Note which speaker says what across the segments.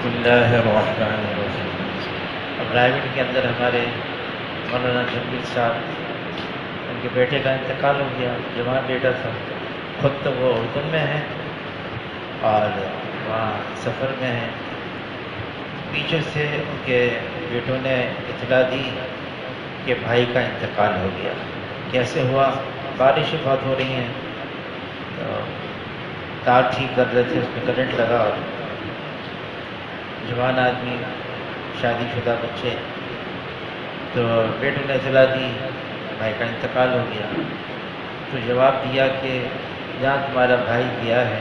Speaker 1: بسم اللہ الرحمن الرحیم۔ اب رائے گڑھ کے اندر ہمارے مولانا جنگل صاحب، ان کے بیٹے کا انتقال ہو گیا، جوان بیٹا تھا، خود تو وہ اردن میں ہیں اور وہاں سفر میں ہیں۔ پیچھے سے ان کے بیٹوں نے اطلاع دی کہ بھائی کا انتقال ہو گیا۔ کیسے ہوا؟ بارشیں بہت ہو رہی ہیں تو تار ٹھیک کر رہے تھے، اس میں کرنٹ لگا اور جوان آدمی، شادی شدہ بچے، تو بیٹوں نے اطلاع دی بھائی کا انتقال ہو گیا۔ تو جواب دیا کہ جہاں تمہارا بھائی گیا ہے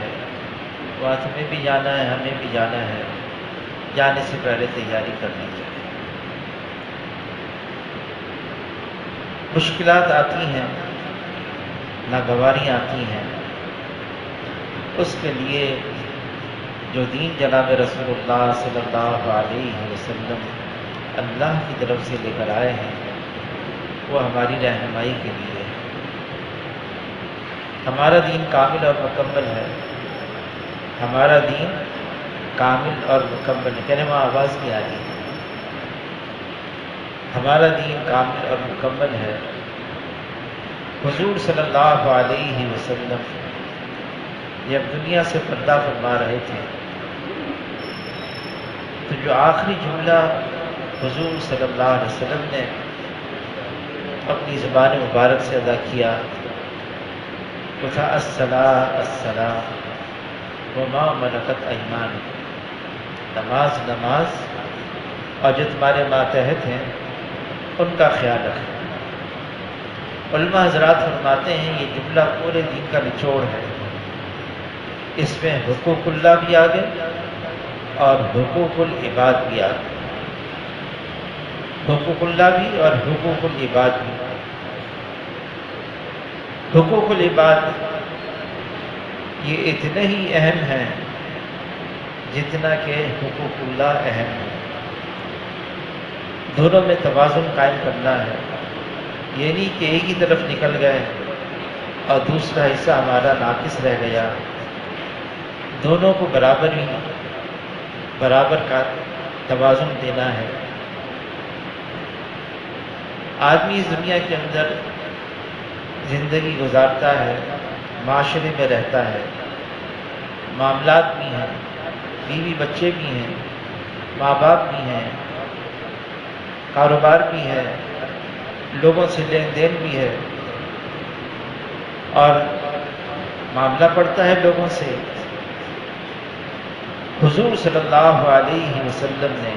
Speaker 1: وہاں تمہیں بھی جانا ہے، ہمیں بھی جانا ہے، جانے سے پہلے تیاری کرنی چاہیے۔ مشکلات آتی ہیں، ناگواریاں آتی ہیں، اس کے لیے جو دین جناب رسول اللہ صلی اللہ علیہ وسلم اللہ کی طرف سے لے کر آئے ہیں وہ ہماری رہنمائی کے لیے ہے۔ ہمارا دین کامل اور مکمل ہے، ہمارا دین کامل اور مکمل ہے۔ کہنے وہاں آواز نہیں آ رہی ہے۔ ہمارا دین کامل اور مکمل ہے۔ حضور صلی اللہ علیہ وسلم جب دنیا سے پردہ فرما رہے تھے تو جو آخری جملہ حضور صلی اللہ علیہ وسلم نے اپنی زبان مبارک سے ادا کیا وہ تھا الصلاۃ الصلاۃ وما ملکت ایمانکم، نماز نماز اور جو تمہارے ماتحت ہیں ان کا خیال رکھیں۔ علماء حضرات فرماتے ہیں یہ جملہ پورے دین کا نچوڑ ہے۔ اس میں حقوق اللہ بھی آ گئے اور حقوق العباد بھی آ گئے، حقوق اللہ بھی اور حقوق العباد بھی۔ حقوق العباد یہ اتنے ہی اہم ہیں جتنا کہ حقوق اللہ اہم ہے۔ دونوں میں توازن قائم کرنا ہے، یہ نہیں کہ ایک ہی طرف نکل گئے اور دوسرا حصہ ہمارا ناقص رہ گیا۔ دونوں کو برابر کا توازن دینا ہے۔ آدمی اس دنیا کے اندر زندگی گزارتا ہے، معاشرے میں رہتا ہے، معاملات بھی ہیں، بیوی بچے بھی ہیں، ماں باپ بھی ہیں، کاروبار بھی ہے، لوگوں سے لین دین بھی ہے اور معاملہ پڑتا ہے لوگوں سے۔ حضور صلی اللہ علیہ وسلم نے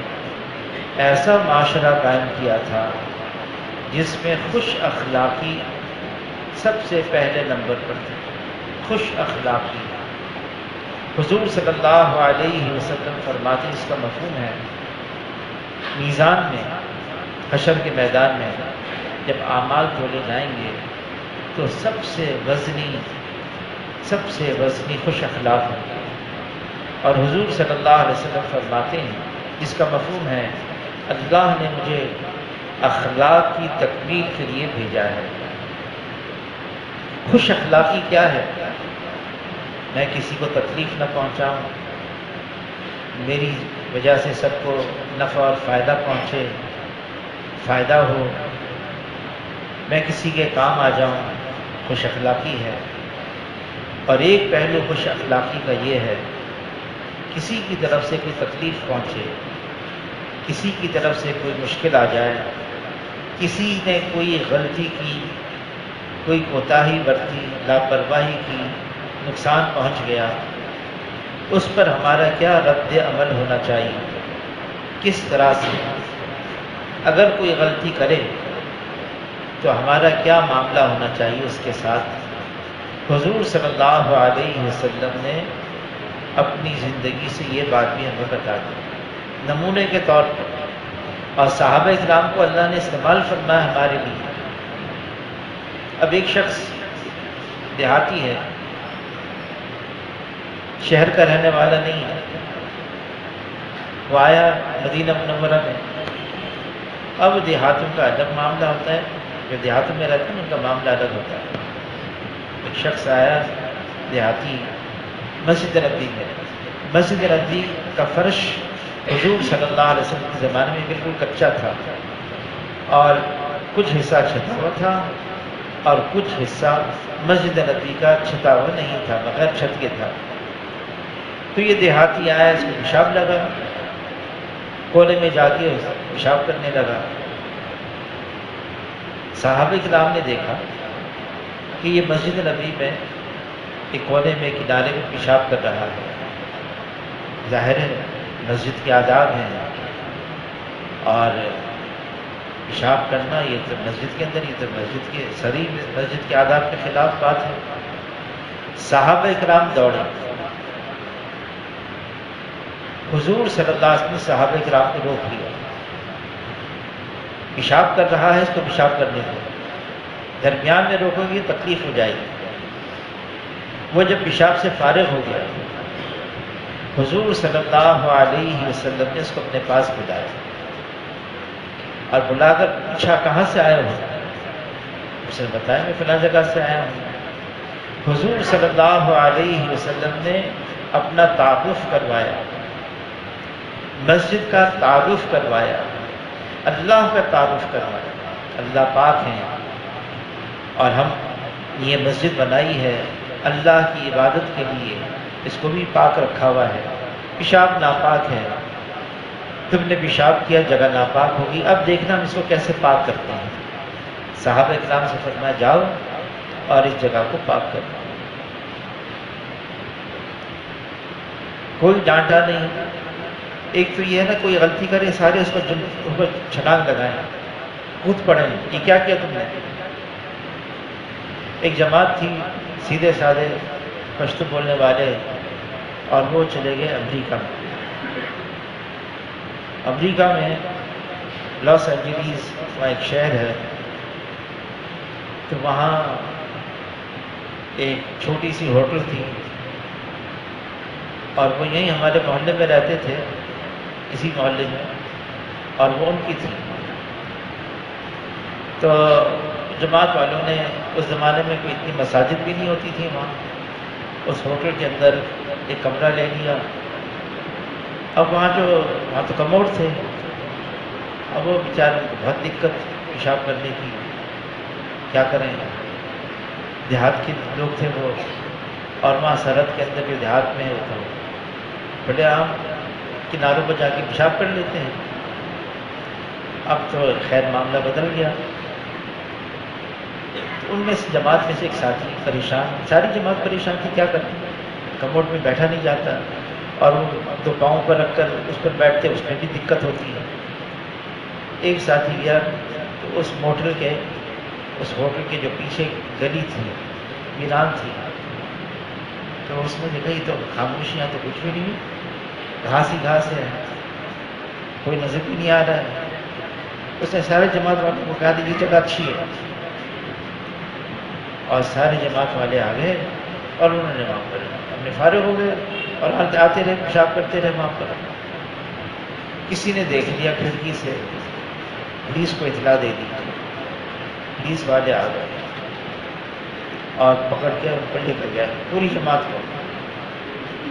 Speaker 1: ایسا معاشرہ قائم کیا تھا جس میں خوش اخلاقی سب سے پہلے نمبر پر تھی۔ خوش اخلاقی، حضور صلی اللہ علیہ وسلم فرماتے اس کا مفہوم ہے میزان میں، حشر کے میدان میں جب اعمال تولے جائیں گے تو سب سے وزنی خوش اخلاق ہوں گے۔ اور حضور صلی اللہ علیہ وسلم فرماتے ہیں اس کا مفہوم ہے اللہ نے مجھے اخلاق کی تکمیل کے لیے بھیجا ہے۔ خوش اخلاقی کیا ہے؟ میں کسی کو تکلیف نہ پہنچاؤں، میری وجہ سے سب کو نفع اور فائدہ پہنچے، فائدہ ہو، میں کسی کے کام آ جاؤں، خوش اخلاقی ہے۔ اور ایک پہلو خوش اخلاقی کا یہ ہے کسی کی طرف سے کوئی تکلیف پہنچے، کسی کی طرف سے کوئی مشکل آ جائے، کسی نے کوئی غلطی کی، کوئی کوتاہی برتی، لاپرواہی کی، نقصان پہنچ گیا، اس پر ہمارا کیا رد عمل ہونا چاہیے، کس طرح سے؟ اگر کوئی غلطی کرے تو ہمارا کیا معاملہ ہونا چاہیے اس کے ساتھ؟ حضور صلی اللہ علیہ وسلم نے اپنی زندگی سے یہ بات بھی ہمیں بتا دی نمونے کے طور پر، اور صحابہ اکرام کو اللہ نے استعمال فرمایا ہمارے لیے۔ اب ایک شخص دیہاتی ہے، شہر کا رہنے والا نہیں ہے، وہ آیا مدینہ منورہ میں۔ اب دیہاتوں کا الگ معاملہ ہوتا ہے، جو دیہاتوں میں رہتے ہیں ان کا معاملہ الگ ہوتا ہے۔ ایک شخص آیا دیہاتی مسجد نبوی میں، مسجد نبوی کا فرش حضور صلی اللہ علیہ وسلم کے زمانے میں بالکل کچا تھا، اور کچھ حصہ چھتا ہوا تھا اور کچھ حصہ مسجد نبی کا چھتا ہوا نہیں تھا، بغیر چھت کے تھا۔ تو یہ دیہاتی آیا، اس کو پیشاب لگا، کونے میں جا کے پیشاب کرنے لگا۔ صحابہ کرام نے دیکھا کہ یہ مسجد نبی میں ایک کونے میں کنارے میں پیشاب کر رہا ہے، ظاہر ہے مسجد کے آداب ہیں، اور پیشاب کرنا یہ تو مسجد کے اندر، یہ تو مسجد کے صریح مسجد کے آداب کے خلاف بات ہے۔ صحابہ کرام دوڑے، حضور صلی اللہ علیہ وسلم نے صحابہ کرام کو روک لیا، پیشاب کر رہا ہے، اس کو پیشاب کرنے دو، درمیان میں روکو گی تکلیف ہو جائے گی۔ وہ جب پیشاب سے فارغ ہو گیا، حضور صلی اللہ علیہ وسلم نے اس کو اپنے پاس بلایا اور بلا کر پوچھا کہاں سے آئے ہو؟ اس نے بتایا میں فلاں جگہ سے آیا ہوں۔ حضور صلی اللہ علیہ وسلم نے اپنا تعارف کروایا، مسجد کا تعارف کروایا، اللہ کا تعارف کروایا، اللہ پاک ہیں اور ہم یہ مسجد بنائی ہے اللہ کی عبادت کے لیے، اس کو بھی پاک رکھا ہوا ہے، پیشاب ناپاک ہے، تم نے پیشاب کیا، جگہ ناپاک ہوگی، اب دیکھنا ہم اس کو کیسے پاک کرتے ہیں۔ صحابہ کرام سے فرمایا جاؤ اور اس جگہ کو پاک کرو۔ کوئی ڈانٹا نہیں۔ ایک تو یہ ہے نا کوئی غلطی کرے سارے اس پر چھلانگ لگائیں، کود پڑیں، یہ کیا کیا تم نے؟ ایک جماعت تھی سیدھے سادے پشتو بولنے والے، اور وہ چلے گئے امریکہ میں۔ امریکہ میں لاس اینجلیس وہاں ایک شہر ہے، تو وہاں ایک چھوٹی سی ہوٹل تھی، اور وہ یہیں ہمارے محلے میں رہتے تھے، اسی محلے میں، اور وہ ان کی تھی۔ تو جماعت والوں نے اس زمانے میں کوئی اتنی مساجد بھی نہیں ہوتی تھی وہاں، اس ہوٹل کے اندر ایک کمرہ لے لیا۔ اب وہاں تو کموڈ تھے، اب وہ بیچارے کو بہت دقت پیشاب کرنے کی، کیا کریں، دیہات کے لوگ تھے وہ، اور وہاں سرحد کے اندر جو دیہات میں تو بڑے عام کناروں پر جا کے پیشاب کر لیتے ہیں۔ اب تو خیر معاملہ بدل گیا، ان میں سے جماعت میں سے ایک ساتھی پریشان، ساری جماعت پریشان تھی، کیا کرتے، کموڈ میں بیٹھا نہیں جاتا، اور وہ دو پاؤں پر رکھ کر اس پر بیٹھتے، اس میں بھی دقت ہوتی ہے۔ ایک ساتھی گیا تو اس ہوٹل کے جو پیچھے گلی تھی، ویران تھی، تو اس میں دیکھا یہ تو خاموشیاں تو کچھ بھی نہیں، گھاس ہی گھاس ہے، کوئی نظر بھی نہیں آ رہا ہے۔ اس نے سارے جماعت والوں کو کہا کہ یہ جگہ اچھی ہے، اور سارے جماعت والے آ گئے اور انہوں نے وہاں پر اپنے فارغ ہو گئے، اور آتے رہے پیشاب کرتے رہے وہاں پر۔ کسی نے دیکھ لیا کھڑکی سے، پولیس کو اطلاع دے دی، پولیس والے آ گئے اور پکڑ کے ان پر لے کر گیا پوری جماعت کو۔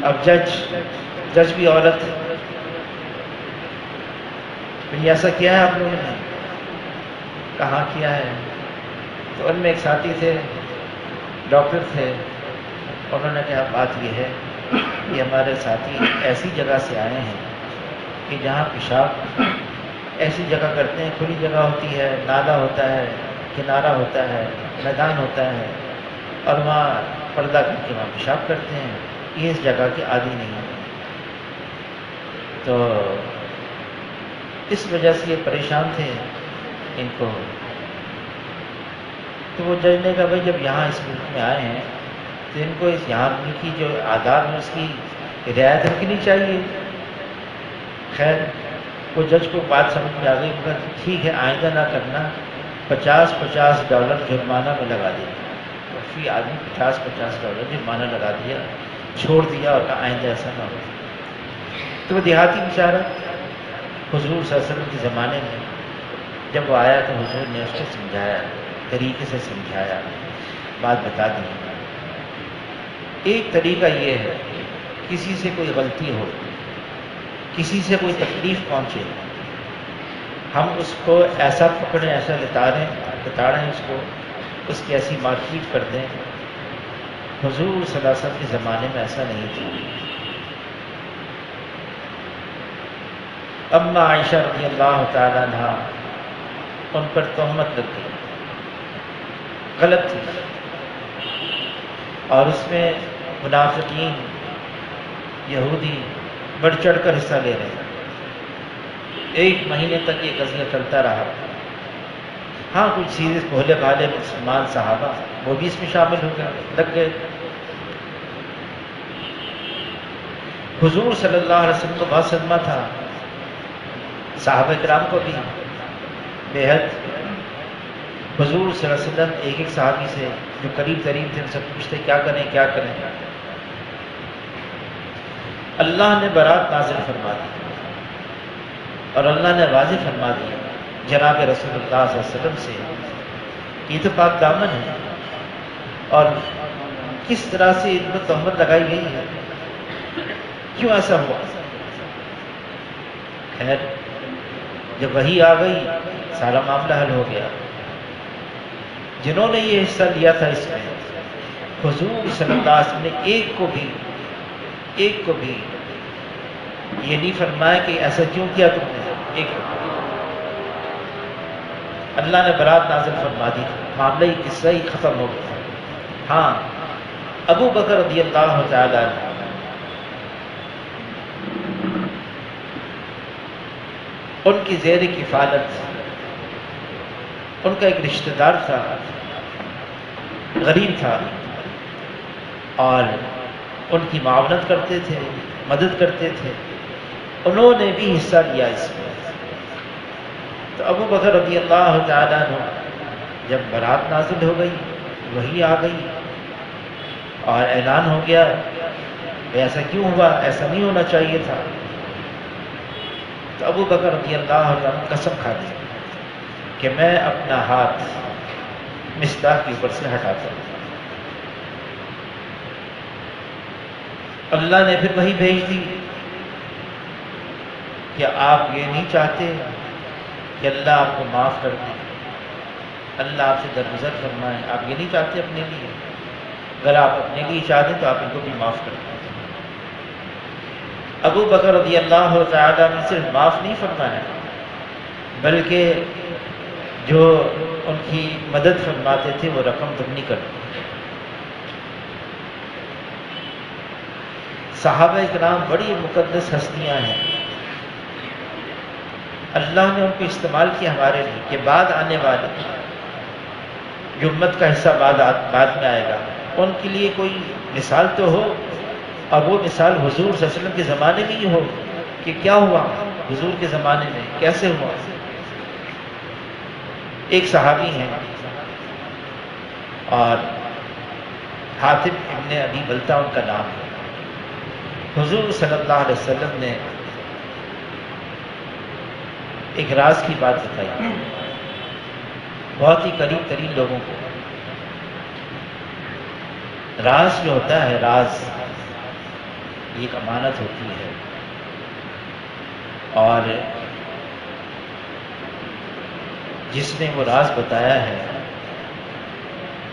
Speaker 1: اب جج بھی عورت، یہ ایسا کیا ہے آپ لوگوں نے؟ کہاں کیا ہے؟ تو ان میں ایک ساتھی تھے، ڈاکٹر تھے، انہوں نے کہا بات یہ ہے کہ ہمارے ساتھی ایسی جگہ سے آئے ہیں کہ جہاں پیشاب ایسی جگہ کرتے ہیں، کھلی جگہ ہوتی ہے، نالا ہوتا ہے، کنارہ ہوتا ہے، میدان ہوتا ہے، اور وہاں پردہ کر کے وہاں پیشاب کرتے ہیں، یہ اس جگہ کے عادی نہیں ہے۔ تو اس وجہ سے یہ پریشان تھے ان کو۔ تو وہ جج نے کہا بھائی جب یہاں اس ملک میں آئے ہیں تو ان کو اس یہاں کی جو آداب ہیں اس کی رعایت رکھنی چاہیے۔ خیر وہ جج کو بات سمجھ میں آ گئی، مگر ٹھیک ہے آئندہ نہ کرنا، $50 جرمانہ میں لگا دیا، فی آدمی $50 جرمانہ لگا دیا، چھوڑ دیا اور کہا آئندہ ایسا نہ ہو۔ تو وہ دیہاتی بیچارہ حضور صلی اللہ علیہ وسلم کے زمانے میں جب وہ آیا تو حضور نے اس کو سمجھایا، طریقے سے سمجھایا، بات بتا دی۔ ایک طریقہ یہ ہے کسی سے کوئی غلطی ہو کسی سے کوئی تکلیف پہنچے، ہم اس کو ایسا پکڑیں، ایسا لتاڑیں اس کو، اس کی ایسی مارکیٹ کر دیں. حضور صلی اللہ علیہ وسلم کے زمانے میں ایسا نہیں تھا. اما عائشہ رضی اللہ تعالیٰ عنہ، ان پر تہمت لگ گئی، غلط تھی، اور اس میں منافقین یہودی بڑھ چڑھ کر حصہ لے رہے ہیں. 1 مہینے تک یہ قضیہ چلتا رہا. ہاں کچھ سیدھے بھولے بھالے مسلمان صحابہ وہ بھی اس میں شامل ہو گئے، لگ گئے. حضور صلی اللہ علیہ وسلم کو بہت صدمہ تھا، صحابہ کرام کو بھی بے حد. حضور صلی اللہ علیہ وسلم ایک ایک صحابی سے جو قریب ترین تھے ان سے پوچھتے کیا کریں کیا کریں. اللہ نے برات نازل فرما دی اور اللہ نے واضح فرما دیا جناب رسول اللہ صلی اللہ علیہ وسلم سے یہ تو پاک دامن ہے، اور کس طرح سے ان پر تہمت لگائی گئی ہے، کیوں ایسا ہوا. خیر جب وحی آ گئی سارا معاملہ حل ہو گیا. جنہوں نے یہ حصہ لیا تھا اس میں، حضور صلی اللہ علیہ وسلم نے ایک کو بھی یہ نہیں فرمایا کہ ایسا کیوں کیا تم نے. اللہ نے برات نازل فرما دی، معاملہ ہی قصہ ہی ختم ہو گیا. ہاں ابو بکر رضی اللہ تعالی عنہ ان کی زیر کفالت ان کا ایک رشتہ دار تھا، غریب تھا، اور ان کی معاونت کرتے تھے، مدد کرتے تھے. انہوں نے بھی حصہ لیا اس میں. تو ابو بکر رضی اللہ تعالیٰ عنہ جب برات نازل ہو گئی، وحی آ گئی اور اعلان ہو گیا ایسا کیوں ہوا، ایسا نہیں ہونا چاہیے تھا. تو ابو بکر رضی اللہ عنہ قسم کھا دی کہ میں اپنا ہاتھ مصطاح کے اوپر سے ہٹاتا ہوں. اللہ نے پھر وہی بھیج دی کہ آپ یہ نہیں چاہتے کہ اللہ آپ کو معاف کر دے، اللہ آپ سے درگزر فرمائے، آپ یہ نہیں چاہتے اپنے لیے. اگر آپ اپنے لیے چاہتے تو آپ ان کو بھی معاف کر دیں. ابو بکر رضی اللہ تعالیٰ نے صرف معاف نہیں فرمایا بلکہ جو ان کی مدد فرماتے تھے وہ رقم دگنی کر دی. صحابہ کرام بڑی مقدس ہستیاں ہیں، اللہ نے ان کو استعمال کیا ہمارے لیے کہ بعد آنے والے جو امت کا حصہ بعد میں آئے گا ان کے لیے کوئی مثال تو ہو، اور وہ مثال حضور صلی اللہ علیہ وسلم کے زمانے میں ہی ہو کہ کیا ہوا حضور کے زمانے میں، کیسے ہوا. ایک صحابی ہیں اور حاتب ابن ابی بلتہ ان کا نام ہے. حضور صلی اللہ علیہ وسلم نے ایک راز کی بات بتائی بہت ہی قریب ترین لوگوں کو. راز جو ہوتا ہے، راز یہ ایک امانت ہوتی ہے، اور جس نے وہ راز بتایا ہے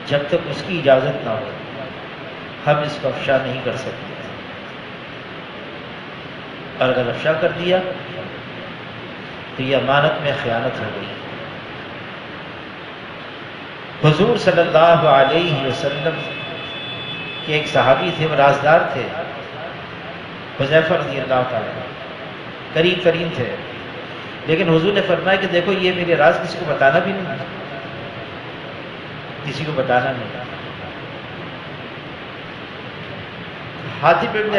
Speaker 1: جب تک اس کی اجازت نہ ہو ہم اس کو افشا نہیں کر سکتے، اور اگر افشا کر دیا تو یہ امانت میں خیانت ہو گئی. حضور صلی اللہ علیہ وسلم کے ایک صحابی تھے، وہ رازدار تھے، حذیفہ رضی اللہ تعالیٰ قریب ترین تھے. لیکن حضور نے فرمایا کہ دیکھو یہ میرے راز کسی کو بتانا بھی نہیں، کسی کو بتانا نہیں. حاتب ابن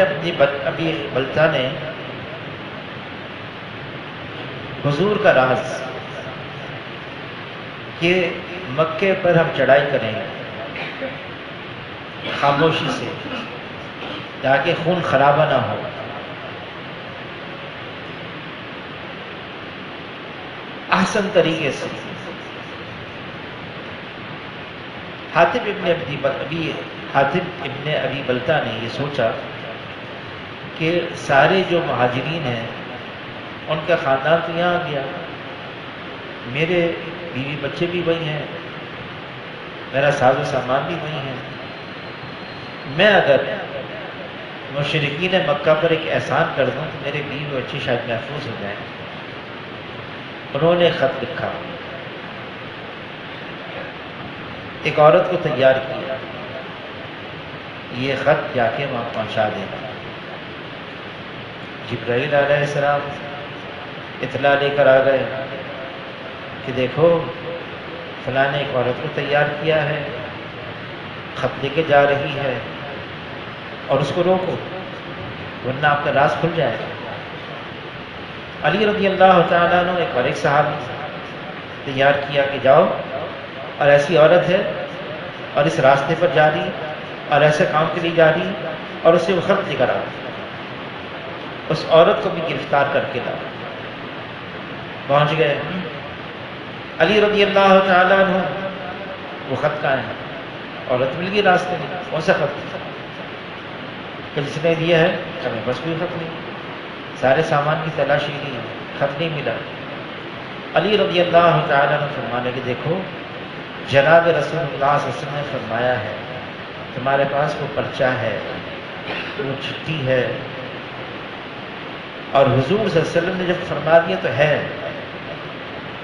Speaker 1: ابی بلتہ نے حضور کا راز کہ مکے پر ہم چڑھائی کریں خاموشی سے تاکہ خون خرابہ نہ ہو، احسن طریقے سے. حاتب ابن ابی بلتہ نے یہ سوچا کہ سارے جو مہاجرین ہیں ان کا خاندان تو یہاں آ گیا، میرے بیوی بچے بھی وہی ہیں، میرا ساز و سامان بھی وہی ہے، میں اگر مشرکین مکہ پر ایک احسان کر دوں تو میرے بیوی بچے شاید محفوظ ہو جائیں۔ انہوں نے خط لکھا، ایک عورت کو تیار کیا، یہ خط جا کے وہاں پہنچا دینا۔ جبرائیل علیہ السلام اطلاع لے کر آ گئے کہ دیکھو فلاں نے ایک عورت کو تیار کیا ہے، خط لے کے جا رہی ہے، اور اس کو روکو ورنہ آپ کا راز کھل جائے گا۔ علی رضی اللہ تعالیٰ عنہ ایک اور ایک صحابی تیار کیا کہ جاؤ، اور ایسی عورت ہے اور اس راستے پر جا رہی اور ایسے کام کے لیے جا رہی، اور اسے وہ خط لے کر آ، اس عورت کو بھی گرفتار کر کے لا۔ پہنچ گئے، علی رضی اللہ تعالیٰ عنہ وہ خط کہاں ہے؟ عورت مل گئی راستے میں، کون سا خط؟ کہ جس نے دیا ہے ہمیں بس کوئی خط نہیں، سارے سامان کی تلاشی لی، خط نہیں ملا۔ علی رضی اللہ تعالیٰ عنہ فرمانے کہ دیکھو جناب رسول اللہ صلی اللہ علیہ وسلم نے فرمایا ہے تمہارے پاس وہ پرچہ ہے، وہ چٹھی ہے، اور حضور صلی اللہ علیہ وسلم نے جب فرما دیا تو ہے،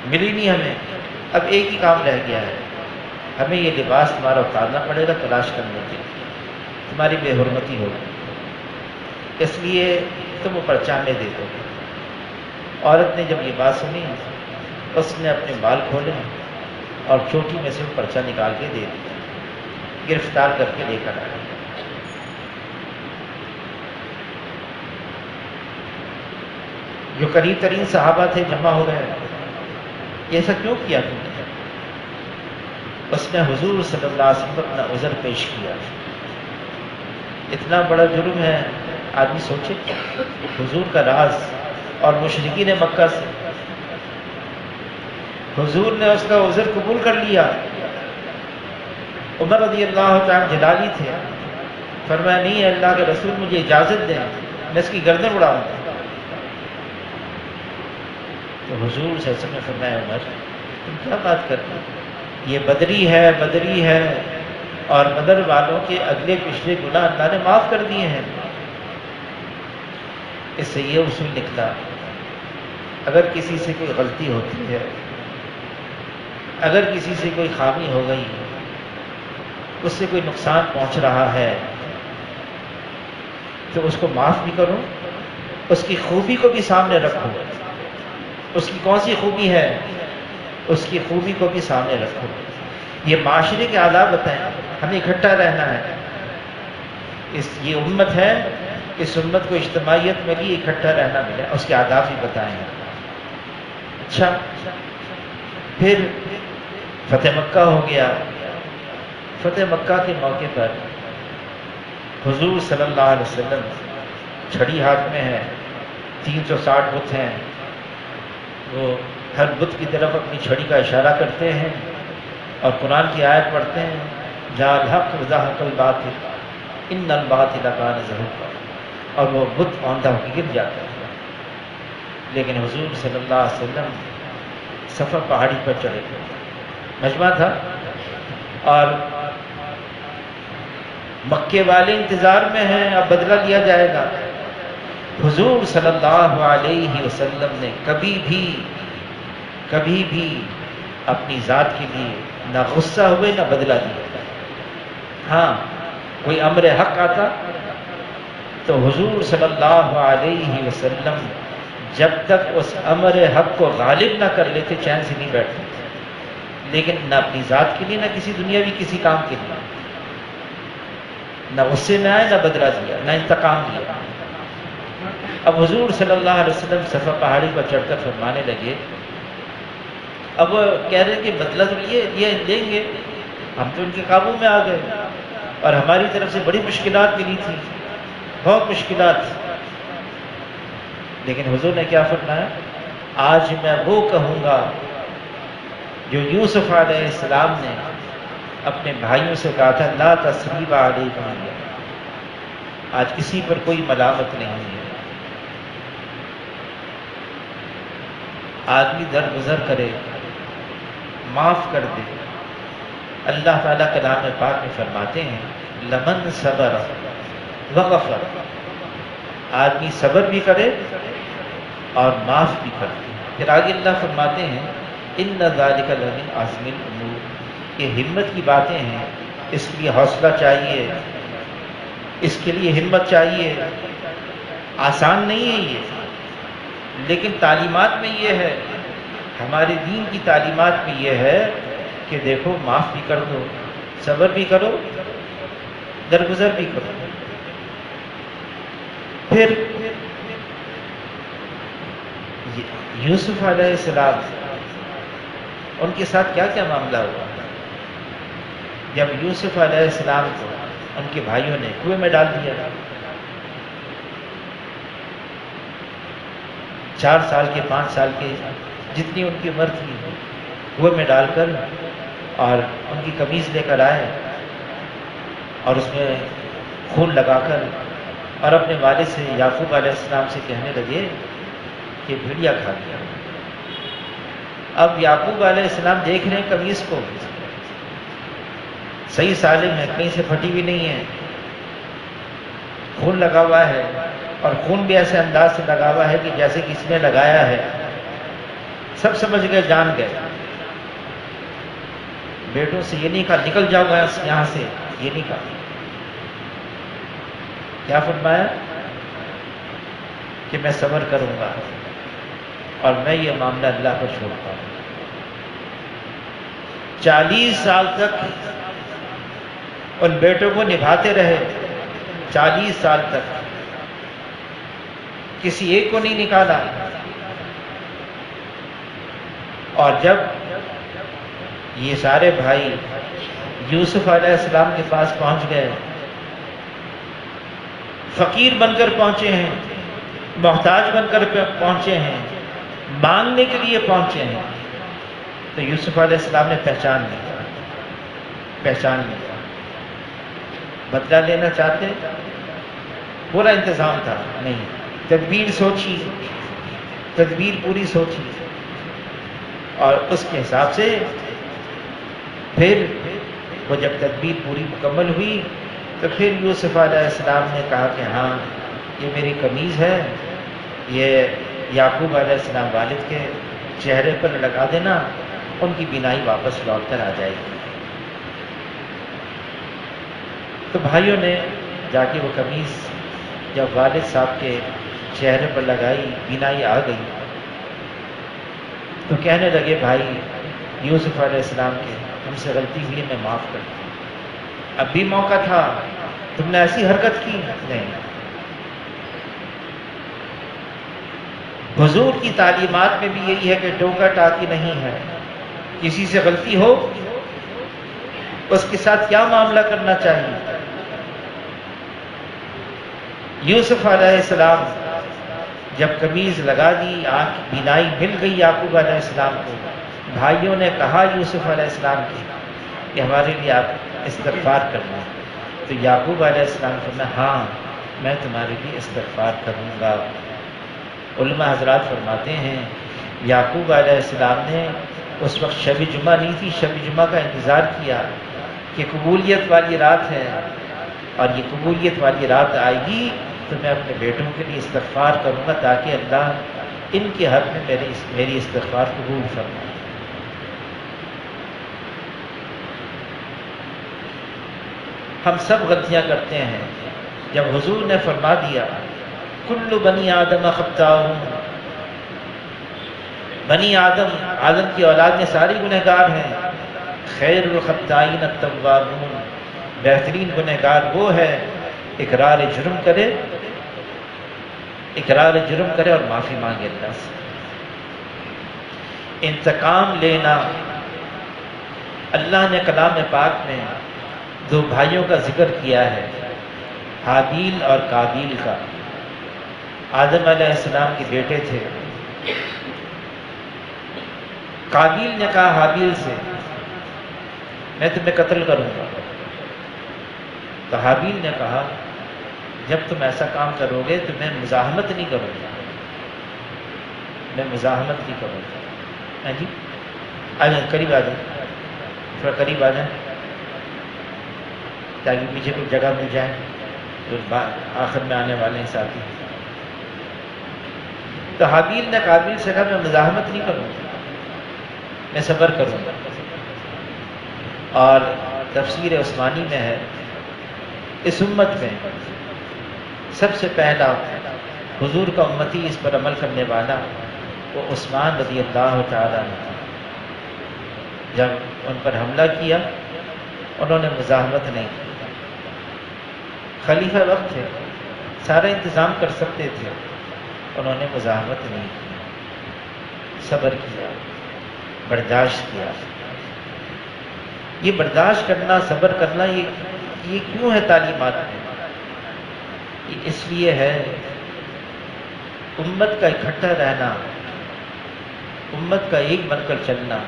Speaker 1: ملی نہیں ہمیں، اب ایک ہی کام رہ گیا ہے، ہمیں یہ لباس تمہارا اتارنا پڑے گا تلاش کرنے کے لیے، تمہاری بے حرمتی ہوگی، اس لیے تم وہ پرچہ ہمیں دے دو۔ عورت نے جب یہ بات سنی اس نے اپنے بال کھولے اور چوٹی میں سے وہ پرچہ نکال کے دے دیا، گرفتار کر کے لے کر آئے۔ جو قریب ترین صحابہ تھے جمع ہو گئے، یہ ایسا کیوں کیا تم نے؟ اس نے حضور صلی اللہ علیہ وسلم پر اپنا عذر پیش کیا۔ اتنا بڑا جرم ہے، آدمی سوچے حضور کا راز اور مشرکین مکہ سے، حضور نے اس کا عذر قبول کر لیا۔ عمر رضی اللہ تعالیٰ جلالی تھے، فرمایا نہیں اللہ کے رسول مجھے اجازت دیں میں اس کی گردن اڑاؤں گا۔ تو حضور صلی اللہ علیہ وسلم نے فرمایا عمر تم کیا بات کرتے ہو؟ یہ بدری ہے، بدری ہے، اور بدر والوں کے اگلے پچھلے گناہ اللہ نے معاف کر دیے ہیں۔ اس سے یہ اصول نکلا اگر کسی سے کوئی غلطی ہوتی ہے، اگر کسی سے کوئی خامی ہو گئی، اس سے کوئی نقصان پہنچ رہا ہے، تو اس کو معاف بھی کرو، اس کی خوبی کو بھی سامنے رکھو۔ اس کی کون سی خوبی ہے؟ اس کی خوبی کو بھی سامنے رکھو۔ یہ معاشرے کے آداب بتائیں، ہمیں اکٹھا رہنا ہے، یہ امت ہے، اس امت کو اجتماعیت ملی، اکٹھا رہنا ملے، اس کے آداب بھی بتائیں۔ اچھا، پھر فتح مکہ ہو گیا۔ فتح مکہ کے موقع پر حضور صلی اللہ علیہ وسلم چھڑی ہاتھ میں ہے، 360 بت ہیں، وہ ہر بت کی طرف اپنی چھڑی کا اشارہ کرتے ہیں اور قرآن کی آیت پڑھتے ہیں، جاء الحق وزهق الباطل ان الباطل کان زہوقا، اور وہ بت اوندھا ہو کے گر جاتا ہے۔ لیکن حضور صلی اللہ علیہ وسلم صفا پہاڑی پر چڑھے گئے، مجمع تھا، اور مکے والے انتظار میں ہیں اب بدلہ لیا جائے گا۔ حضور صلی اللہ علیہ وسلم نے کبھی بھی اپنی ذات کے لیے نہ غصہ ہوئے نہ بدلہ دیا۔ ہاں، کوئی امر حق آتا تو حضور صلی اللہ علیہ وسلم جب تک اس امر حق کو غالب نہ کر لیتے چین سے نہیں بیٹھتے، لیکن نہ اپنی ذات کے لیے نہ کسی دنیاوی کسی کام کے لیے، نہ غصے میں آئے نہ بدلہ دیا نہ انتقام دیا۔ اب حضور صلی اللہ علیہ وسلم صفا پہاڑی پر چڑھ کر فرمانے لگے، اب وہ کہہ رہے کہ بدلہ تو یہ لیں گے، ہم تو ان کے قابو میں آ گئے اور ہماری طرف سے بڑی مشکلات ملی تھی، بہت مشکلات۔ لیکن حضور نے کیا فرمایا؟ آج میں وہ کہوں گا جو یوسف علیہ السلام نے اپنے بھائیوں سے کہا تھا، لا تثریب علیکم اليوم، آج کسی پر کوئی ملامت نہیں ہے۔ آدمی درگزر کرے، معاف کر دے، اللہ تعالیٰ کلام پاک میں فرماتے ہیں لمن صبر وغفر، آدمی صبر بھی کرے اور معاف بھی کر دے۔ پھر آگے اللہ فرماتے ہیں ان ذالک لمن عزم الامور، یہ ہمت کی باتیں ہیں، اس لیے حوصلہ چاہیے، اس کے لیے ہمت چاہیے، آسان نہیں ہے یہ، لیکن تعلیمات میں یہ ہے، ہمارے دین کی تعلیمات میں یہ ہے کہ دیکھو معاف بھی کر دو، صبر بھی کرو، درگزر بھی کرو۔ پھر یوسف علیہ السلام، ان کے ساتھ کیا کیا معاملہ ہوا؟ جب یوسف علیہ السلام کو ان کے بھائیوں نے کنویں میں ڈال دیا، 4 سال کے 5 سال کے جتنی ان کی عمر تھی کنویں میں ڈال کر، اور ان کی قمیض لے کر آئے اور اس میں خون لگا کر، اور اپنے والد سے یعقوب علیہ السلام سے کہنے لگے کہ بھیڑیا کھا گیا۔ اب یعقوب علیہ السلام دیکھ رہے ہیں قمیض کو، صحیح سالم ہے، کہیں سے پھٹی بھی نہیں ہے، خون لگا ہوا ہے، اور خون بھی ایسے انداز سے لگا ہوا ہے کہ جیسے کسی نے لگایا ہے۔ سب سمجھ گئے، جان گئے۔ بیٹوں سے یہ نہیں کہا نکل جاؤ یہاں سے، یہ نہیں کہا۔ کیا فرمایا کہ میں صبر کروں گا اور میں یہ معاملہ اللہ پر چھوڑتا ہوں۔ 40 سال تک ان بیٹوں کو نبھاتے رہے، 40 سال تک کسی ایک کو نہیں نکالا، اور جب یہ سارے بھائی یوسف علیہ السلام کے پاس پہنچ گئے، فقیر بن کر پہنچے ہیں، محتاج بن کر پہنچے ہیں، مانگنے کے لیے پہنچے ہیں، تو یوسف علیہ السلام نے پہچان لیا۔ بدلہ لینا چاہتے، پورا انتظام تھا، نہیں، تدبیر سوچی، تدبیر پوری سوچی، اور اس کے حساب سے پھر وہ جب تدبیر پوری مکمل ہوئی تو پھر یوسف علیہ السلام نے کہا کہ ہاں یہ میری قمیض ہے، یہ یعقوب علیہ السلام والد کے چہرے پر لگا دینا، ان کی بینائی واپس لوٹ کر آ جائے گی۔ تو بھائیوں نے جا کے وہ قمیض جب والد صاحب کے چہرے پر لگائی، بینائی آ گئی، تو کہنے لگے بھائی یوسف علیہ السلام کے ہم سے غلطی ہوئی، میں معاف کرتا ہوں، اب بھی موقع تھا، تم نے ایسی حرکت کی نہیں۔ حضور کی تعلیمات میں بھی یہی ہے کہ ٹوکا ٹاکی نہیں ہے، کسی سے غلطی ہو اس کے ساتھ کیا معاملہ کرنا چاہیے۔ یوسف علیہ السلام جب قمیض لگا دی، آنکھ بینائی مل گئی یعقوب علیہ السلام کو، بھائیوں نے کہا یوسف علیہ السلام کی کہ ہمارے لیے آپ استغفار کرنا، تو یعقوب علیہ السلام فرمایا ہاں میں تمہارے لیے استغفار کروں گا۔ علماء حضرات فرماتے ہیں یعقوب علیہ السلام نے اس وقت شب جمعہ نہیں تھی، شب جمعہ کا انتظار کیا کہ قبولیت والی رات ہے، اور یہ قبولیت والی رات آئے گی تو میں اپنے بیٹوں کے لیے استغفار کروں گا تاکہ اللہ ان کے حق میں میری استغفار قبول فرمائے۔ ہم سب غلطیاں کرتے ہیں۔ جب حضور نے فرما دیا کل بنی آدم خطاؤ، بنی آدم کی اولاد میں ساری گنہگار ہیں، خیر الخطائین التوابون، بہترین گنہگار وہ ہے اقرار جرم کرے اور معافی مانگے اللہ سے۔ انتقام لینا، اللہ نے کلام پاک میں 2 بھائیوں کا ذکر کیا ہے، حابیل اور قابیل کا۔ آدم علیہ السلام کے بیٹے تھے۔ قابیل نے کہا حابیل سے میں تمہیں قتل کروں گا، تو حابیل نے کہا جب تم ایسا کام کرو گے تو میں مزاحمت نہیں کروں گا، میں مزاحمت نہیں کروں گا. ہاں جی آ جائیں، قریب آ جائیں، تھوڑا قریب آ جائیں تاکہ پیچھے کوئی جگہ مل جائے. تو آخر میں آنے والے ہیں ساتھی. تو حابیل نے قابیل سے کہا میں مزاحمت نہیں کروں گا، میں صبر کروں گا. اور تفسیر عثمانی میں ہے اس امت میں سب سے پہلا حضور کا امتی اس پر عمل کرنے والا وہ عثمان رضی اللہ تعالیٰ عنہ تھا. جب ان پر حملہ کیا انہوں نے مزاحمت نہیں کی. خلیفہ وقت تھے، سارا انتظام کر سکتے تھے، انہوں نے مزاحمت نہیں کی، صبر کیا، برداشت کیا. یہ برداشت کرنا، صبر کرنا، یہ کیوں ہے تعلیمات میں؟ یہ اس لیے ہے امت کا اکٹھا رہنا، امت کا ایک بن کر چلنا،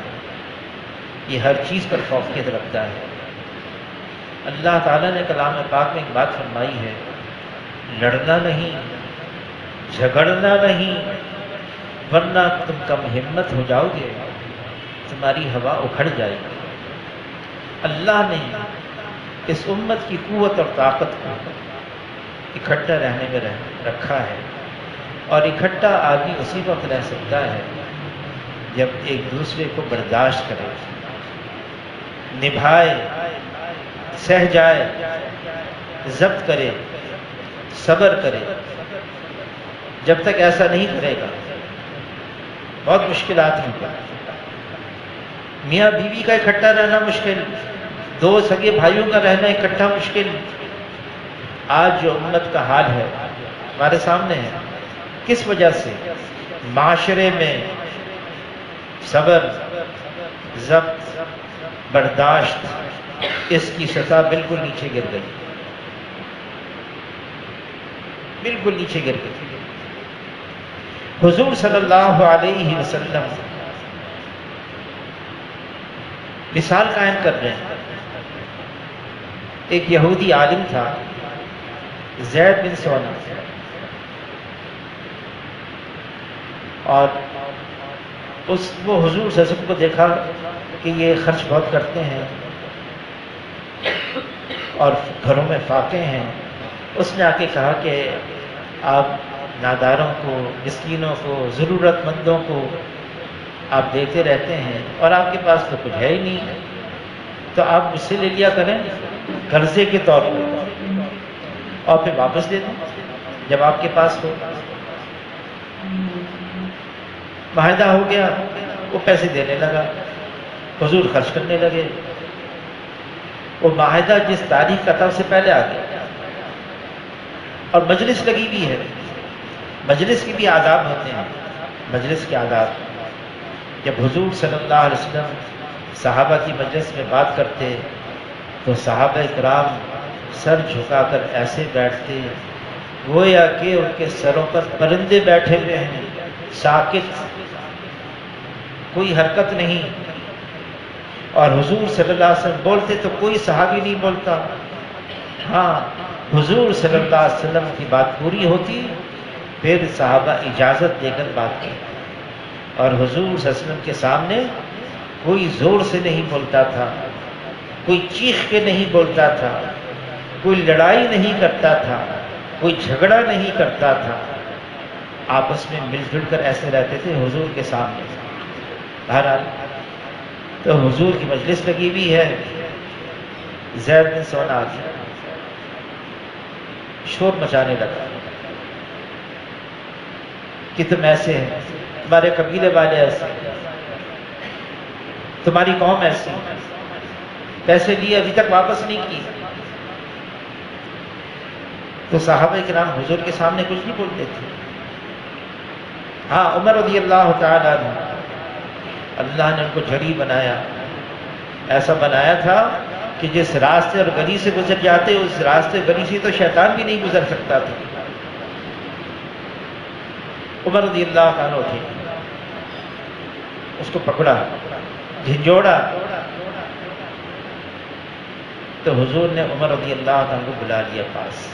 Speaker 1: یہ ہر چیز پر فوقیت رکھتا ہے. اللہ تعالیٰ نے کلام پاک میں ایک بات فرمائی ہے، لڑنا نہیں، جھگڑنا نہیں، ورنہ تم کم ہمت ہو جاؤ گے، تمہاری ہوا اکھڑ جائے گی. اللہ نے اس امت کی قوت اور طاقت کو اکٹھا رہنے میں رکھا ہے، اور اکٹھا آدمی اسی وقت رہ سکتا ہے جب ایک دوسرے کو برداشت کرے، نبھائے، سہ جائے، ضبط کرے، صبر کرے. جب تک ایسا نہیں کرے گا بہت مشکلات ہوں گی. میاں بیوی کا اکٹھا رہنا مشکل، دو سگے بھائیوں کا رہنا اکٹھا مشکل. آج جو امت کا حال ہے ہمارے سامنے ہے، کس وجہ سے؟ معاشرے میں صبر، ضبط، برداشت، اس کی سطح بالکل نیچے گر گئی، بالکل نیچے گر گئی. حضور صلی اللہ علیہ وسلم مثال قائم کر رہے ہیں. ایک یہودی عالم تھا زید بن سونا، اور وہ حضور صلی اللہ علیہ وسلم کو دیکھا کہ یہ خرچ بہت کرتے ہیں اور گھروں میں فاقے ہیں. اس نے آ کے کہا کہ آپ ناداروں کو، مسکینوں کو، ضرورت مندوں کو آپ دیتے رہتے ہیں اور آپ کے پاس تو کچھ ہے ہی نہیں، تو آپ مجھ سے لے لیا کریں قرضے کے طور پر اور پھر واپس دے دیں جب آپ کے پاس ہو. معاہدہ ہو گیا، وہ پیسے دینے لگا، حضور خرچ کرنے لگے. وہ معاہدہ جس تاریخ کا تھا اس سے پہلے آ گیا، اور مجلس لگی ہوئی ہے. مجلس کے بھی آداب ہوتے ہیں، مجلس کے آداب. جب حضور صلی اللہ علیہ وسلم صحابہ کی مجلس میں بات کرتے تو صحابہ کرام سر جھکا کر ایسے بیٹھتے گویا کہ ان کے سروں پر پرندے بیٹھے ہوئے ہیں، ساکت، کوئی حرکت نہیں. اور حضور صلی اللہ علیہ وسلم بولتے تو کوئی صحابی نہیں بولتا. ہاں، حضور صلی اللہ علیہ وسلم کی بات پوری ہوتی پھر صحابہ اجازت دے کر بات کی. اور حضور صلی اللہ علیہ وسلم کے سامنے کوئی زور سے نہیں بولتا تھا، کوئی چیخ کے نہیں بولتا تھا، کوئی لڑائی نہیں کرتا تھا، کوئی جھگڑا نہیں کرتا تھا. آپس میں مل جل کر ایسے رہتے تھے حضور کے سامنے. بہرحال تو حضور کی مجلس لگی ہوئی ہے، زید بن سونا آ گیا، شور مچانے لگا کہ تم ایسے ہیں، تمہارے قبیلے والے ایسے، تمہاری قوم ایسی، پیسے لیے ابھی تک واپس نہیں کی. تو صحابہ کرام حضور کے سامنے کچھ نہیں بولتے تھے. ہاں، عمر رضی اللہ تعالیٰ عنہ، اللہ نے ان کو جھڑی بنایا، ایسا بنایا تھا کہ جس راستے اور گلی سے گزر جاتے اس راستے گلی سے تو شیطان بھی نہیں گزر سکتا تھا. عمر رضی اللہ عنہ تھے، اس کو پکڑا، جھنجھوڑا. تو حضور نے عمر رضی اللہ عنہ کو بلا لیا پاس.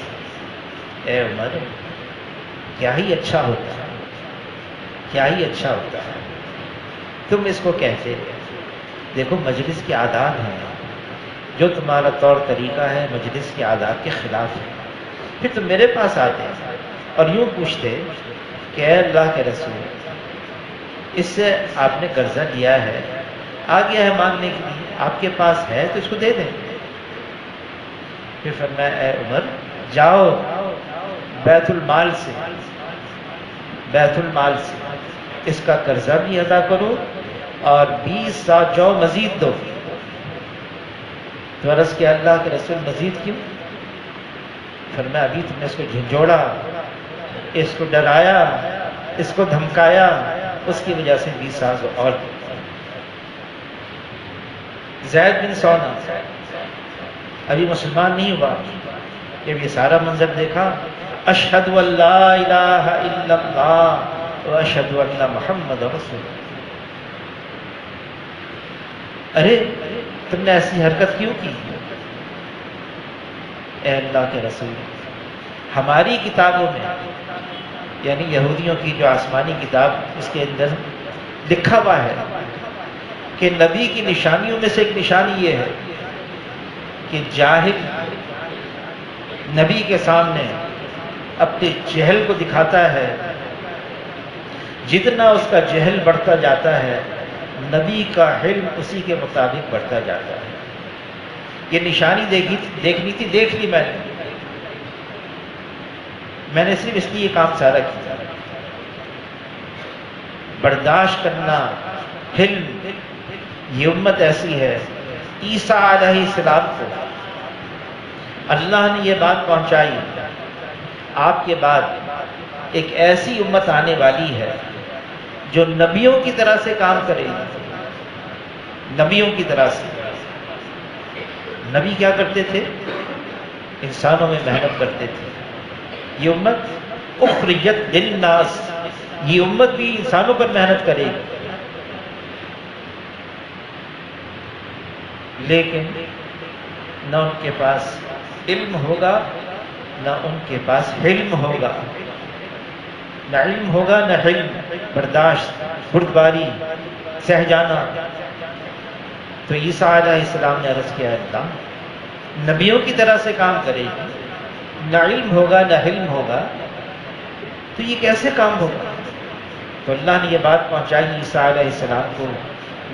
Speaker 1: اے عمر، کیا ہی اچھا ہوتا کیا ہی اچھا ہوتا ہے، تم اس کو کہتے۔ دیکھو مجلس کے آداب ہیں، جو تمہارا طور طریقہ ہے مجلس کے آداب کے خلاف ہے، پھر تم میرے پاس آتے اور یوں پوچھتے کہ اے اللہ کے رسول، اس سے آپ نے قرضہ لیا ہے، آ گیا ہے مانگنے کے لیے، آپ کے پاس ہے تو اس کو دے دیں۔ پھر فرمایا اے عمر، جاؤ بیت المال سے اس کا قرضہ بھی ادا کرو اور 20 سا جو مزید دو۔ تو عرض کیا اللہ کے رسول مزید کیوں؟ فرمایا ابھی تم نے اس کو جھنجھوڑا، اس کو ڈرایا، اس کو دھمکایا، اس کی وجہ سے 20 ساز اور۔ زید بن سونا ابھی مسلمان نہیں ہوا، جب یہ سارا منظر دیکھا، اشہد ان لا الہ الا اللہ و اشہد ان محمد رسول اللہ۔ ارے تم نے ایسی حرکت کیوں کی؟ اے اللہ کے رسول، ہماری کتابوں میں، یعنی یہودیوں کی جو آسمانی کتاب، اس کے اندر لکھا ہوا ہے کہ نبی کی نشانیوں میں سے ایک نشانی یہ ہے کہ جاہل نبی کے سامنے اپنے جہل کو دکھاتا ہے، جتنا اس کا جہل بڑھتا جاتا ہے نبی کا علم اسی کے مطابق بڑھتا جاتا ہے۔ یہ نشانی دیکھنی تھی، دیکھ لی میں نے صرف اس لیے یہ کام سارا کیا۔ برداشت کرنا، حلم، یہ امت ایسی ہے۔ عیسیٰ علیہ السلام کو اللہ نے یہ بات پہنچائی، آپ کے بعد ایک ایسی امت آنے والی ہے جو نبیوں کی طرح سے کام کرے گی، نبیوں کی طرح سے۔ نبی کیا کرتے تھے؟ انسانوں میں محنت کرتے تھے۔ یہ امت اخرجت للناس، یہ امت بھی انسانوں پر محنت کرے گی، لیکن نہ ان کے پاس علم ہوگا، نہ ان کے پاس حلم ہوگا، نہ علم ہوگا نہ حلم، برداشت، بردباری، سہ جانا۔ تو عیسیٰ علیہ السلام نے عرض کیا اللہ نبیوں کی طرح سے کام کرے گی، نہ علم ہوگا نہ حلم ہوگا، تو یہ کیسے کام ہوگا؟ تو اللہ نے یہ بات پہنچائی عیسیٰ علیہ السلام کو،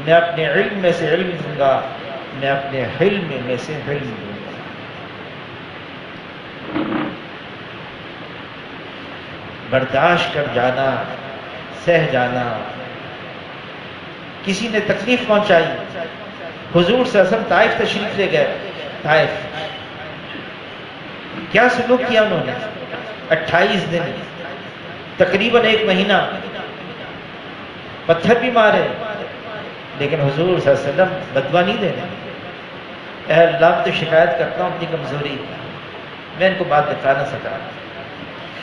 Speaker 1: میں اپنے علم میں سے علم دوں گا، میں اپنے حلم میں سے حلم دوں گا۔ برداشت کر جانا، سہ جانا۔ کسی نے تکلیف پہنچائی، حضور صلی اللہ علیہ وسلم طائف تشریف لے گئے۔ طائف کیا سلوک کیا انہوں نے؟ 28 دن، تقریباً 1 مہینہ، پتھر بھی مارے، لیکن حضور صلی اللہ علیہ وسلم بدوا نہیں دینے۔ اے اللہ میں تو شکایت کرتا ہوں اپنی کمزوری، میں ان کو بات بتا نہ سکا،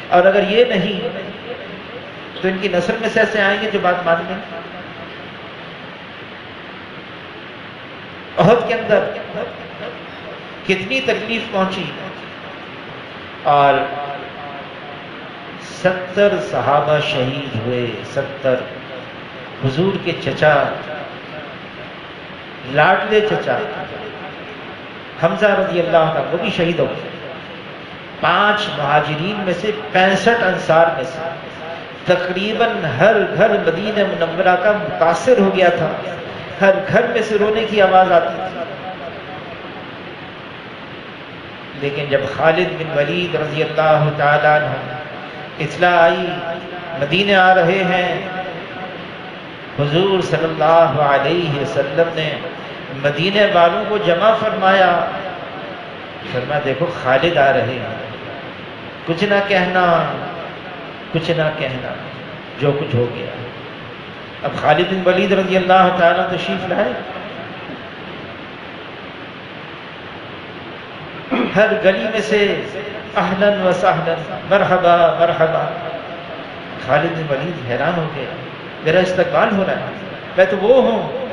Speaker 1: اور اگر یہ نہیں تو ان کی نسل میں سے ایسے آئیں گے جو بات مان لیں۔ احد کے اندر کتنی تکلیف پہنچی، اور 70 صحابہ شہید ہوئے، 70۔ حضور کے چچا، لاڈلے چچا حمزہ رضی اللہ عنہ وہ بھی شہید ہو گئے۔ 5 مہاجرین میں سے 65 انصار میں سے تقریباً ہر گھر مدینہ منورہ کا متاثر ہو گیا تھا، ہر گھر میں سے رونے کی آواز آتی تھی۔ لیکن جب خالد بن ولید رضی اللہ تعالیٰ عنہ اطلاع آئی مدینے آ رہے ہیں، حضور صلی اللہ علیہ وسلم نے مدینے والوں کو جمع فرمایا، فرمایا دیکھو خالد آ رہے ہیں، کچھ نہ کہنا، کچھ نہ کہنا، جو کچھ ہو گیا۔ اب خالد بن ولید رضی اللہ تعالیٰ تشریف لائے، ہر گلی میں سے اہلاً و سہلاً، مرحبا مرحبا۔ خالد بن ولید حیران ہو گئے، میرا استقبال ہو رہا ہے، میں تو وہ ہوں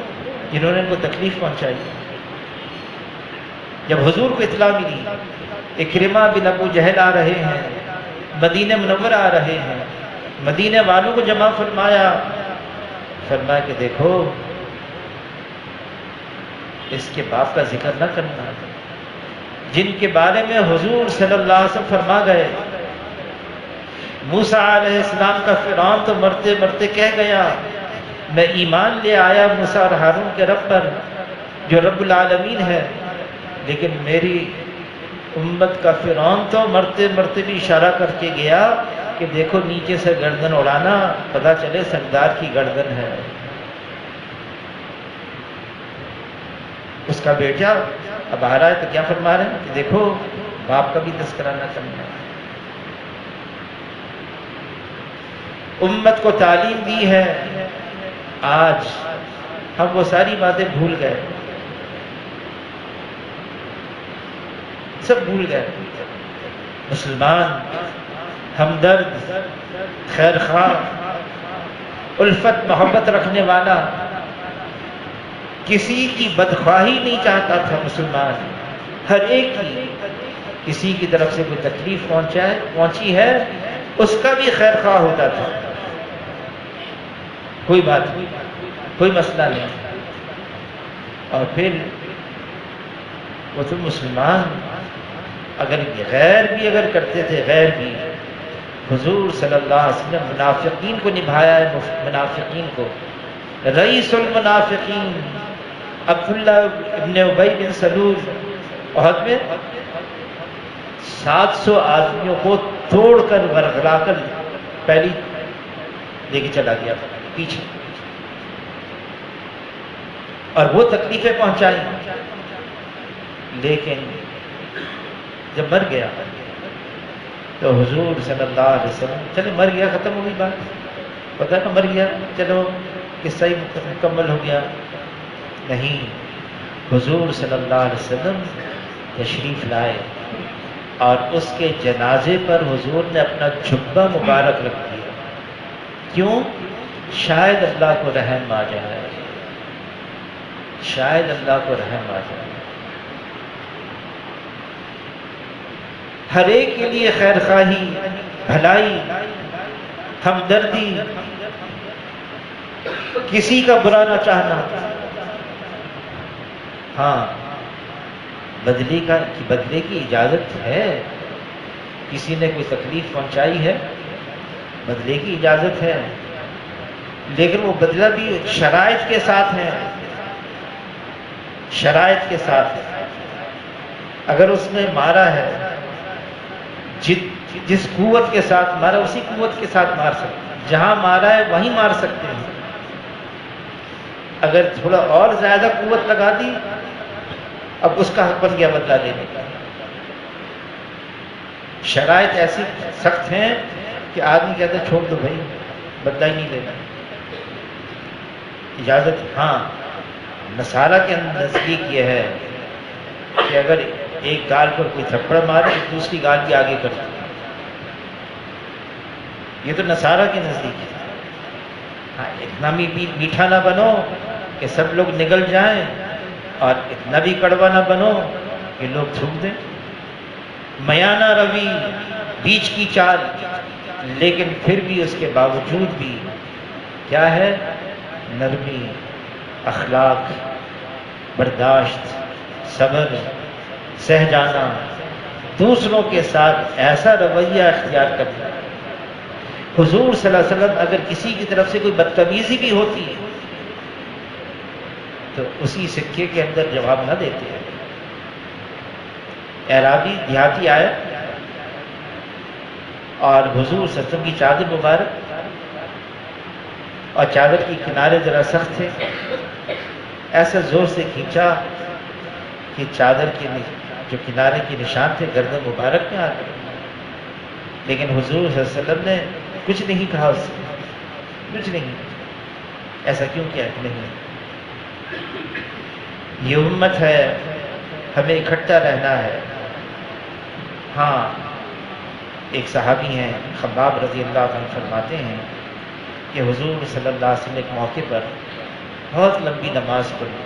Speaker 1: جنہوں نے ان کو تکلیف پہنچائی۔ جب حضور کو اطلاع ملی اکرمہ بن ابو جہل آ رہے ہیں، مدینہ منورہ آ رہے ہیں، مدینے والوں کو جمع فرمایا، فرمایا کہ دیکھو اس کے باپ کا ذکر نہ کرنا، جن کے بارے میں حضور صلی اللہ علیہ وسلم فرما گئے۔ موسیٰ علیہ السلام کا فرعون تو مرتے مرتے کہہ گیا میں ایمان لے آیا موسیٰ اور ہارون کے رب پر جو رب العالمین ہے، لیکن میری امت کا فرعون تو مرتے مرتے بھی اشارہ کر کے گیا کہ دیکھو نیچے سے گردن اڑانا، پتہ چلے سردار کی گردن ہے۔ اس کا بیٹا اب آ رہا ہے تو کیا فرما رہے ہیں کہ دیکھو باپ کا بھی تذکرہ نہ کرنا۔ امت کو تعلیم دی ہے، آج ہم وہ ساری باتیں بھول گئے، سب بھول گئے۔ مسلمان ہمدرد، خیر خواہ، الفت محبت رکھنے والا، کسی کی بدخواہی نہیں چاہتا تھا مسلمان، ہر ایک کی کسی کی طرف سے کوئی تکلیف پہنچی ہے اس کا بھی خیر خواہ ہوتا تھا، کوئی بات نہیں، کوئی مسئلہ نہیں۔ اور پھر وہ تو مسلمان اگر غیر بھی اگر کرتے تھے، غیر بھی، حضور صلی اللہ علیہ وسلم منافقین کو نبھایا ہے، منافقین کو، رئیس المنافقین عبداللہ ابن ابی بن سلول احد میں 700 آدمیوں کو توڑ کر ورغلا کر پہلی لے کے چلا گیا پیچھے، اور وہ تکلیفیں پہنچائی، لیکن جب مر گیا تو حضور صلی اللہ علیہ وسلم چلے مر گیا، ختم ہوئی بات، پتہ نا مر گیا چلو قصہ ہی مکمل ہو گیا، نہیں، حضور صلی اللہ علیہ وسلم تشریف لائے اور اس کے جنازے پر حضور نے اپنا جبہ مبارک رکھ دیا، کیوں؟ شاید اللہ کو رحم آ جائے، شاید اللہ کو رحم آ جائے۔ ہر ایک کے لیے خیر خواہی، بھلائی، ہمدردی، کسی کا برا نہ چاہنا، ہاں بدلے کی اجازت ہے، کسی نے کوئی تکلیف پہنچائی ہے بدلے کی اجازت ہے، لیکن وہ بدلہ بھی شرائط کے ساتھ ہے، شرائط کے ساتھ۔ اگر اس نے مارا ہے، جس قوت کے ساتھ مارا اسی قوت کے ساتھ مار سکتے ہیں، جہاں مارا ہے وہیں مار سکتے ہیں، اگر تھوڑا اور زیادہ قوت لگا دی اب اس کا حق بن گیا بدلہ لینے کا۔ شرائط ایسی سخت ہیں کہ آدمی کہتا ہے چھوڑ دو بھائی، بدلہ ہی نہیں لینا، اجازت۔ ہاں نصارہ کے نزدیک یہ ہے کہ اگر ایک گال پر کوئی تھپڑ مارے تو دوسری گال بھی آگے کر دے، یہ تو نصارہ کے نزدیک ہے۔ ہاں اتنا بھی میٹھا نہ بنو کہ سب لوگ نگل جائیں، اور اتنا بھی کڑوا نہ بنو کہ لوگ تھوک دیں، میانہ روی، بیچ کی چال، لیکن پھر بھی اس کے باوجود بھی کیا ہے؟ نرمی، اخلاق، برداشت، صبر، سہ جانا، دوسروں کے ساتھ ایسا رویہ اختیار کرنا۔ حضور صلی اللہ علیہ وسلم اگر کسی کی طرف سے کوئی بدتمیزی بھی ہوتی ہے تو اسی سکے کے اندر جواب نہ دیتے ہیں۔ اعرابی دیہاتی آیا اور حضور صلی اللہ علیہ وسلم کی چادر مبارک، اور چادر کی کنارے ذرا سخت تھے، ایسا زور سے کھینچا کہ چادر کے جو کنارے کے نشان تھے گردن مبارک میں آ گئے، لیکن حضور صلی اللہ علیہ وسلم نے کچھ نہیں کہا، اس سے کچھ نہیں، ایسا کیوں کیا؟ نہیں، یہ امت ہے، ہمیں اکٹھا رہنا ہے۔ ہاں ایک صحابی ہیں خباب رضی اللہ عنہ فرماتے ہیں کہ حضور صلی اللہ علیہ وسلم نے ایک موقع پر بہت لمبی نماز پڑھی،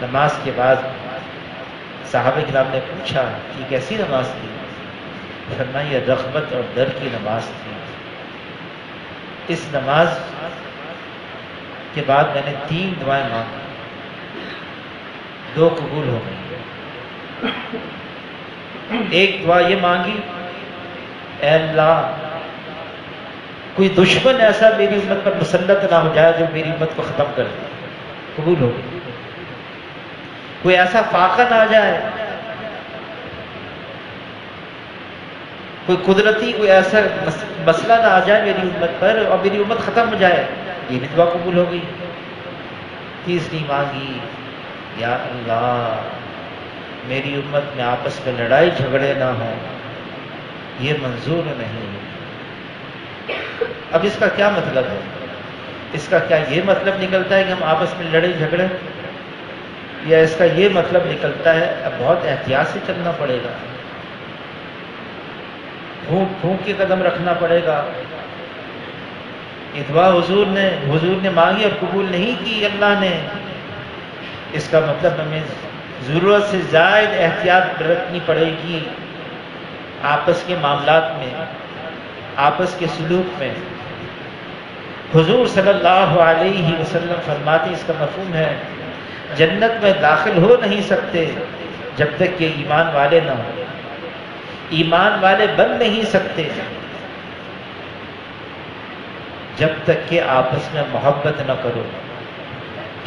Speaker 1: نماز کے بعد صحابہ کرام نے پوچھا کہ کیسی نماز تھی؟ فرمایا یہ رغبت اور ڈر کی نماز تھی، اس نماز کے بعد میں نے 3 دعائیں مانگی، 2 قبول ہو گئی۔ ایک دعا یہ مانگی، اے اللہ کوئی دشمن ایسا میری امت پر مسلط نہ ہو جائے جو میری امت کو ختم کر دے، قبول ہو گئی۔ کوئی ایسا فاقہ نہ آ جائے، کوئی قدرتی کوئی ایسا مسئلہ نہ آ جائے میری امت پر اور میری امت ختم ہو جائے، یہ بھی دعا قبول ہو گئی۔ تیسری مانگی، یا اللہ میری امت میں آپس میں لڑائی جھگڑے نہ ہوں، یہ منظور نہیں۔ اب اس کا کیا مطلب ہے؟ اس کا کیا یہ مطلب نکلتا ہے کہ ہم آپس میں لڑے جھگڑے، یا اس کا یہ مطلب نکلتا ہے اب بہت احتیاط سے چلنا پڑے گا، پھونک پھونک کے قدم رکھنا پڑے گا؟ یہ دعا حضور نے مانگی اور قبول نہیں کی اللہ نے، اس کا مطلب ہمیں ضرورت سے زائد احتیاط برتنی پڑے گی آپس کے معاملات میں، آپس کے سلوک میں۔ حضور صلی اللہ علیہ وسلم فرماتے اس کا مفہوم ہے جنت میں داخل ہو نہیں سکتے جب تک کہ ایمان والے نہ ہوں، ایمان والے بن نہیں سکتے جب تک کہ آپس میں محبت نہ کرو۔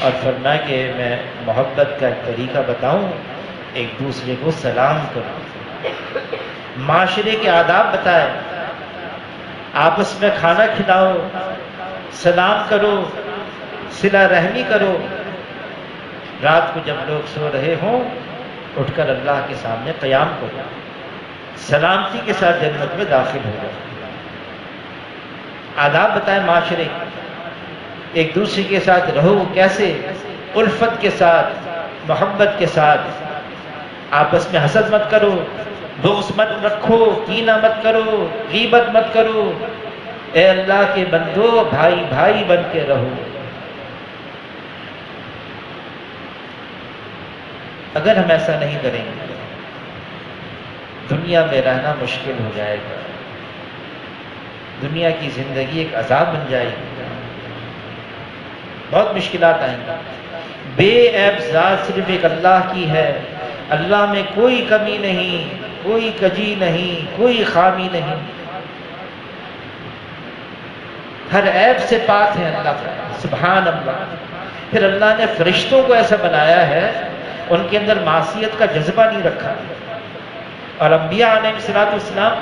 Speaker 1: اور فرمایا کہ میں محبت کا ایک طریقہ بتاؤں، ایک دوسرے کو سلام کرو، معاشرے کے آداب بتائے، آپس میں کھانا کھلاؤ، سلام کرو، صلہ رحمی کرو۔ رات کو جب لوگ سو رہے ہوں اٹھ کر اللہ کے سامنے قیام کرو، سلامتی کے ساتھ جنت میں داخل ہو جاؤ۔ آداب بتائے معاشرے، ایک دوسرے کے ساتھ رہو، کیسے؟ الفت کے ساتھ، محبت کے ساتھ، آپس میں حسد مت کرو، بغض مت رکھو، کینہ مت کرو، غیبت مت کرو۔ اے اللہ کے بندو بھائی بھائی بن کے رہو۔ اگر ہم ایسا نہیں کریں گے دنیا میں رہنا مشکل ہو جائے گا، دنیا کی زندگی ایک عذاب بن جائے گی، بہت مشکلات آئیں گی۔ بے عیب ذات صرف ایک اللہ کی ہے، اللہ میں کوئی کمی نہیں، کوئی کجی نہیں، کوئی خامی نہیں، ہر عیب سے پاک ہے اللہ تعالیٰ، سبحان اللہ۔ پھر اللہ نے فرشتوں کو ایسا بنایا ہے ان کے اندر معصیت کا جذبہ نہیں رکھا، اور انبیاء علیہ السلام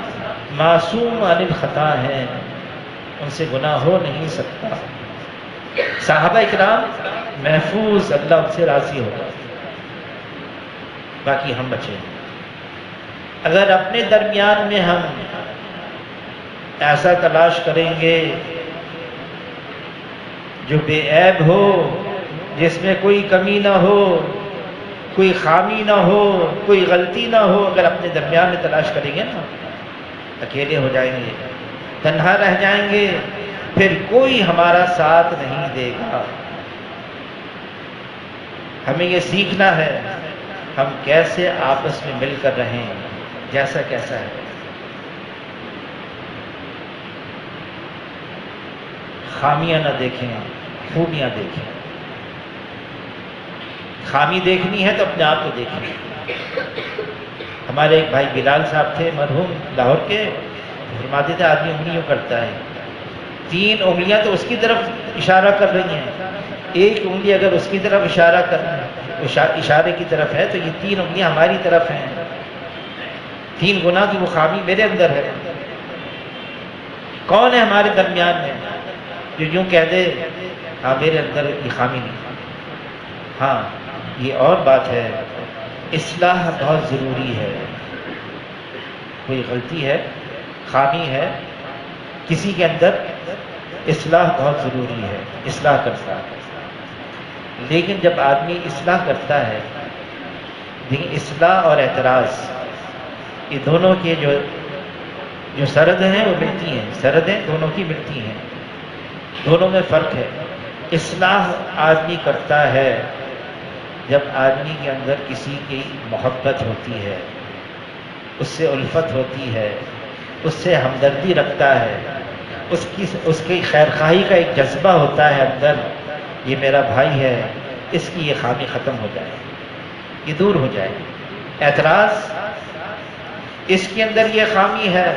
Speaker 1: معصوم عن الخطا ہیں، ان سے گناہ ہو نہیں سکتا۔ صحابہ اکرام محفوظ، اللہ ان سے راضی ہوگا، باقی ہم بچے۔ اگر اپنے درمیان میں ہم ایسا تلاش کریں گے جو بے عیب ہو، جس میں کوئی کمی نہ ہو، کوئی خامی نہ ہو، کوئی غلطی نہ ہو، اگر اپنے درمیان میں تلاش کریں گے نا، اکیلے ہو جائیں گے، تنہا رہ جائیں گے، پھر کوئی ہمارا ساتھ نہیں دے گا۔ ہمیں یہ سیکھنا ہے ہم کیسے آپس میں مل کر رہیں، جیسا کیسا ہے۔ خامیاں نہ دیکھیں، خوبیاں دیکھیں۔ خامی دیکھنی ہے تو اپنے آپ کو دیکھیں۔ ہمارے ایک بھائی بلال صاحب تھے مرحوم لاہور کے، فرماتے تھے آدمی انگلیوں کرتا ہے، 3 انگلیاں تو اس کی طرف اشارہ کر رہی ہیں، ایک انگلی اگر اس کی طرف اشارے کی طرف ہے تو یہ 3 انگلیاں ہماری طرف ہیں۔ 3 گناہ کی وہ خامی میرے اندر ہے۔ کون ہے ہمارے درمیان میں جو یوں کہہ دے ہاں میرے اندر یہ خامی نہیں؟ ہاں یہ اور بات ہے، اصلاح بہت ضروری ہے۔ کوئی غلطی ہے، خامی ہے کسی کے اندر، اصلاح بہت ضروری ہے، اصلاح کرتا ہے۔ لیکن جب آدمی اصلاح کرتا ہے، لیکن اصلاح اور اعتراض یہ دونوں کے جو سرد ہیں وہ ملتی ہیں، سردیں دونوں کی ملتی ہیں، دونوں میں فرق ہے۔ اصلاح آدمی کرتا ہے جب آدمی کے اندر کسی کی محبت ہوتی ہے، اس سے الفت ہوتی ہے، اس سے ہمدردی رکھتا ہے، اس کی خیر خواہی کا ایک جذبہ ہوتا ہے اندر، یہ میرا بھائی ہے، اس کی یہ خامی ختم ہو جائے، یہ دور ہو جائے۔ اعتراض، اس کے اندر یہ خامی ہے،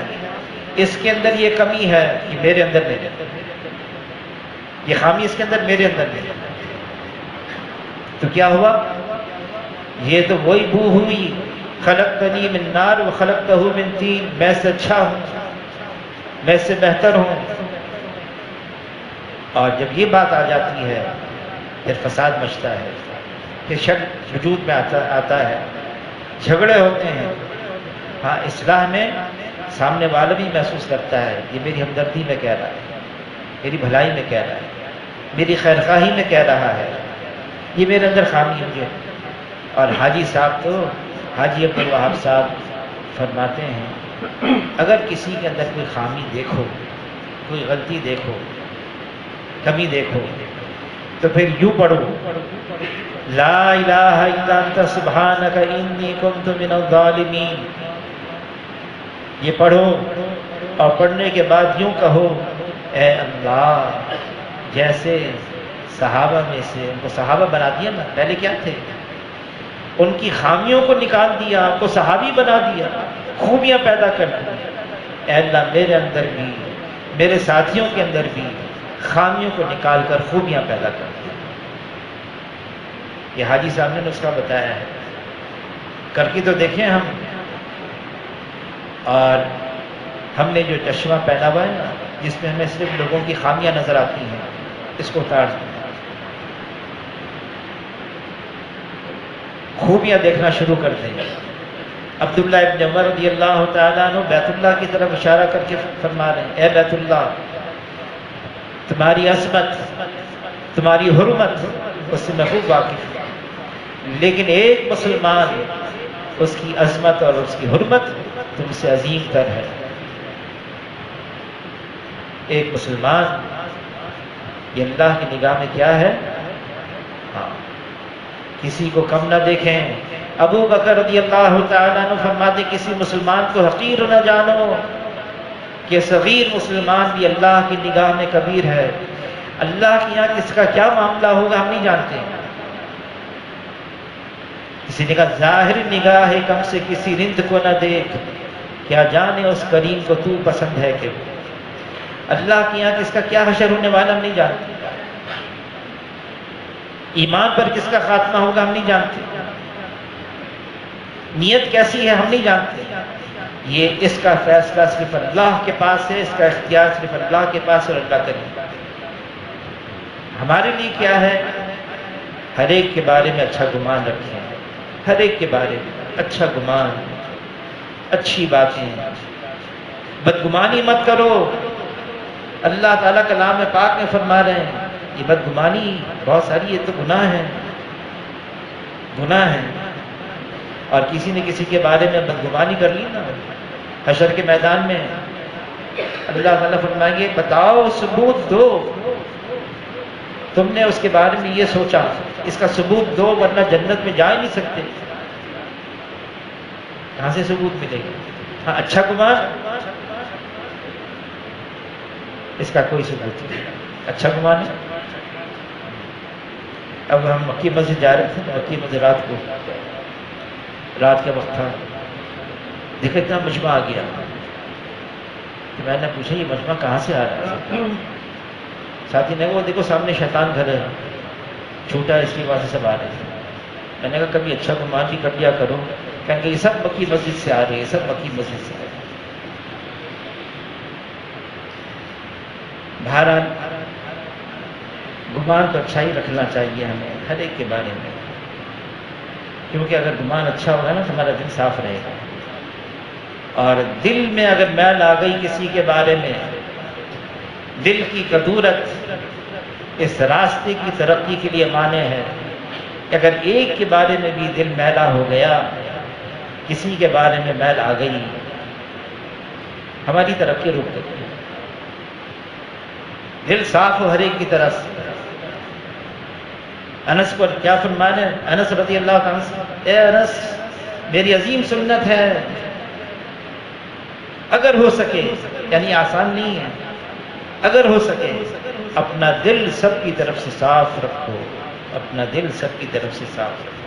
Speaker 1: اس کے اندر یہ کمی ہے، یہ میرے اندر نہیں ہے، یہ خامی اس کے اندر، میرے اندر نہیں ہے۔ تو کیا ہوا؟ یہ تو وہی بو ہوئی، خلقتنی من نار و خلقتہ من طین، میں سے اچھا ہوں، میں سے بہتر ہوں۔ اور جب یہ بات آ جاتی ہے پھر فساد مچتا ہے، پھر شر وجود میں آتا ہے، جھگڑے ہوتے ہیں۔ ہاں، اصلاح میں سامنے والا بھی محسوس کرتا ہے یہ میری ہمدردی میں کہہ رہا ہے، میری بھلائی میں کہہ رہا ہے، میری خیر خواہی میں کہہ رہا ہے، یہ میرے اندر خامی ہے۔ اور حاجی صاحب تو، حاجی عبدالوہاب صاحب فرماتے ہیں اگر کسی کے اندر کوئی خامی دیکھو، کوئی غلطی دیکھو، کمی دیکھو، تو پھر یوں پڑھو، لا الہ الا انت سبحانک انی کنت من الظالمین۔ یہ پڑھو اور پڑھنے کے بعد یوں کہو، اے اللہ، جیسے صحابہ میں سے ان کو صحابہ بنا دیا نا، پہلے کیا تھے؟ ان کی خامیوں کو نکال دیا، ان کو صحابی بنا دیا، خوبیاں پیدا کر دی۔ اے اللہ، میرے اندر بھی، میرے ساتھیوں کے اندر بھی خامیوں کو نکال کر خوبیاں پیدا کر دی۔ یہ حاجی صاحب نے نسخہ بتایا ہے، کر کے تو دیکھیں ہم۔ اور ہم نے جو چشمہ پہنا ہوا ہے نا، جس میں ہمیں صرف لوگوں کی خامیاں نظر آتی ہیں، اس کو اتار دیں، خوبیاں دیکھنا شروع کر دیں۔ عبداللہ ابن عمر رضی اللہ تعالیٰ عنہ بیت اللہ کی طرف اشارہ کر کے فرما رہے ہیں، اے بیت اللہ، تمہاری عظمت، تمہاری حرمت اس سے میں خوب واقف ہوں، لیکن ایک مسلمان، اس کی عظمت اور اس کی حرمت تم سے عظیم تر ہے۔ ایک مسلمان، یہ اللہ کی نگاہ میں کیا ہے؟ ہاں، کسی کو کم نہ دیکھیں۔ ابو بکر رضی اللہ تعالیٰ عنہ فرماتے کسی مسلمان کو حقیر نہ جانو، کہ صغیر مسلمان بھی اللہ کی نگاہ میں کبیر ہے۔ اللہ کے یہاں کس کا کیا معاملہ ہوگا ہم نہیں جانتے۔ کسی نے کہا ظاہر نگاہ ہے کم سے کسی رند کو نہ دیکھ، کیا جانے اس کریم کو تو پسند ہے کہ۔ اللہ کے یہاں کس کا کیا حشر ہونے والا ہم نہیں جانتے، ایمان پر کس کا خاتمہ ہوگا ہم نہیں جانتے، نیت کیسی ہے ہم نہیں جانتے۔ یہ اس کا فیصلہ صرف اللہ کے پاس ہے، اس کا اختیار صرف اللہ کے پاس اور اللہ کرے۔ ہمارے لیے کیا ہے؟ ہر ایک کے بارے میں اچھا گمان رکھیں، ہر ایک کے بارے میں اچھا گمان، اچھی باتیں، بدگمانی مت کرو۔ اللہ تعالیٰ کلام پاک میں فرما رہے ہیں یہ بدگمانی بہت ساری، یہ تو گناہ ہے، گناہ ہے۔ اور کسی نے کسی کے بارے میں بدگمانی کر لی نا، حشر کے میدان میں اللہ تعالیٰ فرمائیں گے بتاؤ، ثبوت دو، تم نے اس کے بارے میں یہ سوچا، اس کا ثبوت دو، ورنہ جنت میں جا ہی نہیں سکتے۔ کہاں سے ثبوت ملے گا؟ ہاں، اچھا گمان، اس کا کوئی ثبوت نہیں، اچھا گمان ہے۔ اب ہم مکی مسجد جا رہے تھے، مکی مسجد رات کا وقت تھا، دیکھا اتنا مجمع آ گیا، تو میں نے پوچھا یہ مجمع کہاں سے آ رہا ہے؟ ساتھی نے کہا وہ دیکھو سامنے شیطان گھر ہے، چھوٹا اس کی وجہ سے سب آ رہے تھے۔ میں نے کہا کبھی اچھا گمان بھی کر لیا کرو، کہیں کہ یہ سب مکی مسجد سے آ رہے ہیں، سب مکی مسجد سے آ رہے ہیں۔ بہرحال گمان تو اچھا ہی رکھنا چاہیے ہمیں ہر ایک کے بارے میں، کیونکہ اگر گمان اچھا ہوگا نا تو ہمارا دل صاف رہے گا۔ اور دل میں اگر میل آ گئی کسی کے بارے میں، دل کی کدورت اس راستے کی ترقی کے لیے مانع ہے۔ اگر ایک کے بارے میں بھی دل میلا ہو گیا، کسی کے بارے میں میل آ گئی، ہماری ترقی رک گئی۔ دل صاف ہو ہر ایک کی طرف۔ انس پر کیا فرمانا ہے؟ انس رضی اللہ عنہ سے، اے انس، میری عظیم سنت ہے، اگر ہو سکے، یعنی آسان نہیں ہے، اگر ہو سکے اپنا دل سب کی طرف سے صاف رکھو، اپنا دل سب کی طرف سے صاف رکھو.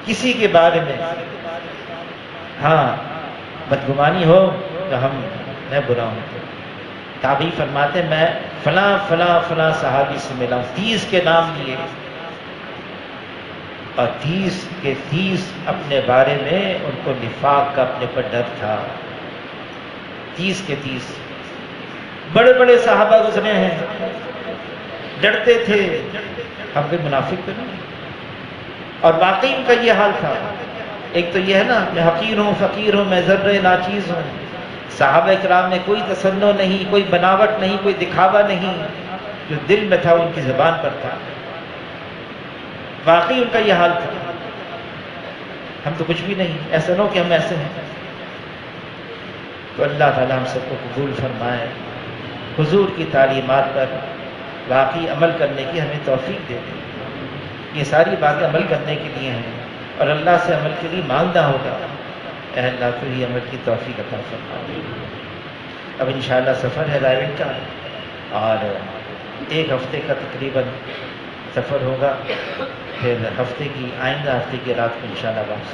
Speaker 1: کسی کے بارے میں ہاں بدگمانی ہو تو میں برا ہوں. تابعی فرماتے میں فلاں فلاں فلاں صحابی سے ملا، 30 کے نام لیے، اور 30 کے 30 اپنے بارے میں ان کو نفاق کا اپنے پر ڈر تھا. 30 کے 30 بڑے بڑے صحابہ گزرے ہیں، ڈرتے تھے ہم کوئی منافق تو نہیں. اور واقعی ان کا یہ حال تھا. ایک تو یہ ہے نا میں حقیر ہوں، فقیر ہوں، میں ذرے ناچیز ہوں. صحابہ کرام میں کوئی تصنع نہیں، کوئی بناوٹ نہیں، کوئی دکھاوا نہیں. جو دل میں تھا ان کی زبان پر تھا. واقعی ان کا یہ حال تھا. ہم تو کچھ بھی نہیں، ایسا نہ ہو کہ ہم ایسے ہیں. تو اللہ تعالیٰ ہم سب کو قبول فرمائے، حضور کی تعلیمات پر واقعی عمل کرنے کی ہمیں توفیق دے دے. یہ ساری باتیں عمل کرنے کے لیے ہیں اور اللہ سے عمل کے لیے مانگنا ہوگا. اے اللہ تو ہی عمل کی توفیق عطا فرما. اب انشاءاللہ سفر ہے رائے کا، اور 1 ہفتے کا تقریباً سفر ہوگا. پھر ہفتے کی آئندہ ہفتے کی رات کو انشاءاللہ واپس